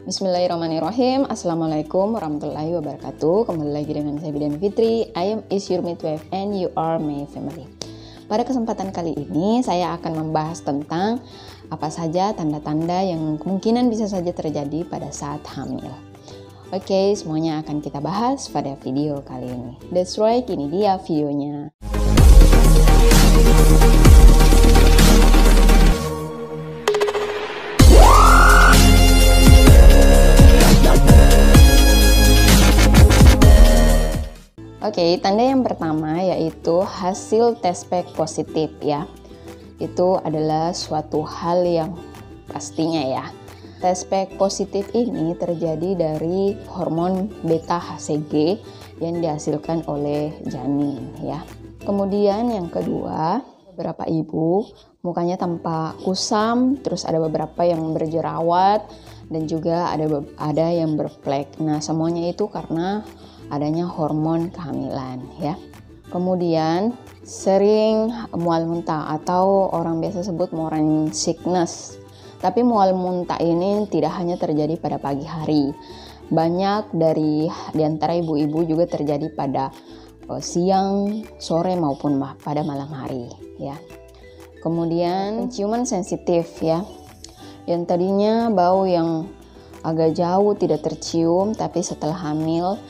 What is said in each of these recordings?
Bismillahirrahmanirrahim. Assalamualaikum warahmatullahi wabarakatuh. Kembali lagi dengan saya Bidan Fitri. I am is your midwife and you are my family. Pada kesempatan kali ini saya akan membahas tentang apa saja tanda-tanda yang kemungkinan bisa saja terjadi pada saat hamil. Oke, semuanya akan kita bahas pada video kali ini. That's right, ini dia videonya. Oke, tanda yang pertama yaitu hasil tes pack positif ya. Itu adalah suatu hal yang pastinya ya. Tes pack positif ini terjadi dari hormon beta HCG yang dihasilkan oleh janin ya. Kemudian yang kedua, beberapa ibu mukanya tampak kusam, terus ada beberapa yang berjerawat dan juga ada yang berflek. Nah, semuanya itu karena adanya hormon kehamilan ya. Kemudian sering mual muntah atau orang biasa sebut morning sickness. Tapi mual muntah ini tidak hanya terjadi pada pagi hari. Banyak di antara ibu-ibu juga terjadi pada siang, sore maupun pada malam hari ya. Kemudian penciuman sensitif ya. Yang tadinya bau yang agak jauh tidak tercium, tapi setelah hamil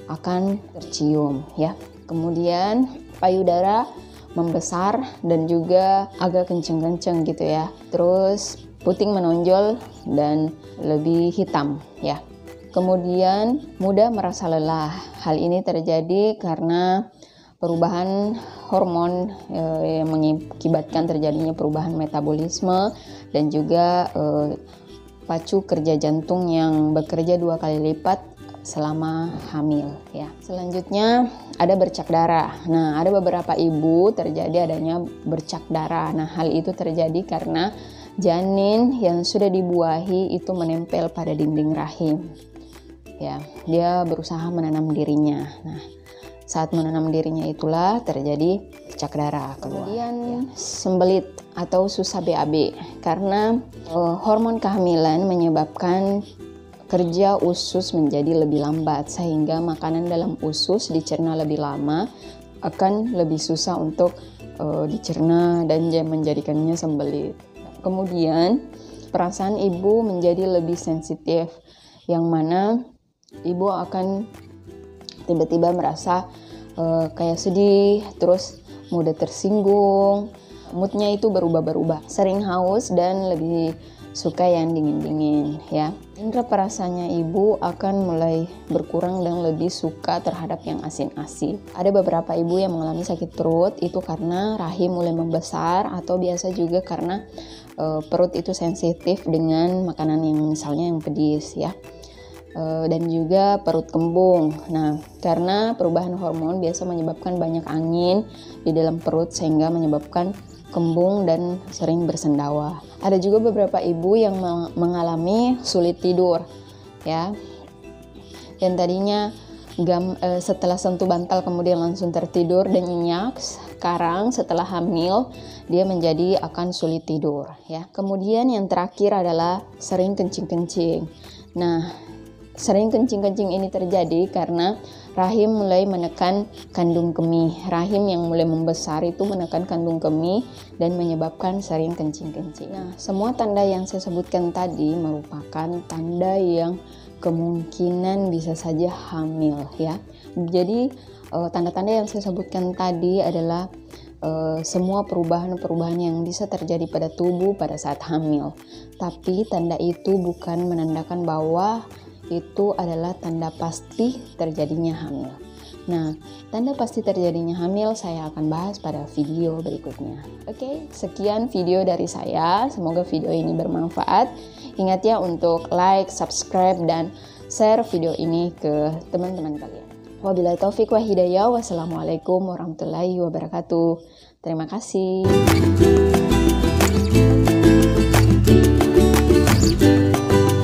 akan tercium ya. Kemudian payudara membesar dan juga agak kenceng-kenceng gitu ya. Terus puting menonjol dan lebih hitam ya. Kemudian mudah merasa lelah. Hal ini terjadi karena perubahan hormon yang mengakibatkan terjadinya perubahan metabolisme dan juga pacu kerja jantung yang bekerja 2 kali lipat selama hamil ya. Selanjutnya ada bercak darah. Nah, ada beberapa ibu terjadi adanya bercak darah. Nah, hal itu terjadi karena janin yang sudah dibuahi itu menempel pada dinding rahim. Ya, dia berusaha menanam dirinya. Nah, saat menanam dirinya itulah terjadi bercak darah. Kemudian sembelit atau susah BAB karena hormon kehamilan menyebabkan kerja usus menjadi lebih lambat sehingga makanan dalam usus dicerna lebih lama, akan lebih susah untuk dicerna dan menjadikannya sembelit. Kemudian perasaan ibu menjadi lebih sensitif, yang mana ibu akan tiba-tiba merasa kayak sedih, terus mudah tersinggung, moodnya itu berubah-berubah, sering haus dan lebih suka yang dingin-dingin ya. Indera perasanya ibu akan mulai berkurang dan lebih suka terhadap yang asin-asin. Ada beberapa ibu yang mengalami sakit perut itu karena rahim mulai membesar, atau biasa juga karena perut itu sensitif dengan makanan yang misalnya yang pedis ya. Dan juga perut kembung. Nah, karena perubahan hormon biasa menyebabkan banyak angin di dalam perut sehingga menyebabkan kembung dan sering bersendawa. Ada juga beberapa ibu yang mengalami sulit tidur ya. Yang tadinya setelah sentuh bantal kemudian langsung tertidur dan nyenyak, sekarang setelah hamil dia menjadi akan sulit tidur ya. Kemudian yang terakhir adalah sering kencing-kencing. Nah, sering kencing-kencing ini terjadi karena rahim mulai menekan kandung kemih. Rahim yang mulai membesar itu menekan kandung kemih dan menyebabkan sering kencing-kencing. Nah, semua tanda yang saya sebutkan tadi merupakan tanda yang kemungkinan bisa saja hamil ya. Jadi tanda-tanda yang saya sebutkan tadi adalah semua perubahan-perubahan yang bisa terjadi pada tubuh pada saat hamil. Tapi tanda itu bukan menandakan bahwa itu adalah tanda pasti terjadinya hamil. Nah, tanda pasti terjadinya hamil saya akan bahas pada video berikutnya. Oke, sekian video dari saya. Semoga video ini bermanfaat. Ingat ya untuk like, subscribe, dan share video ini ke teman-teman kalian. Wabillahi taufiq wa hidayah. Wassalamualaikum warahmatullahi wabarakatuh. Terima kasih.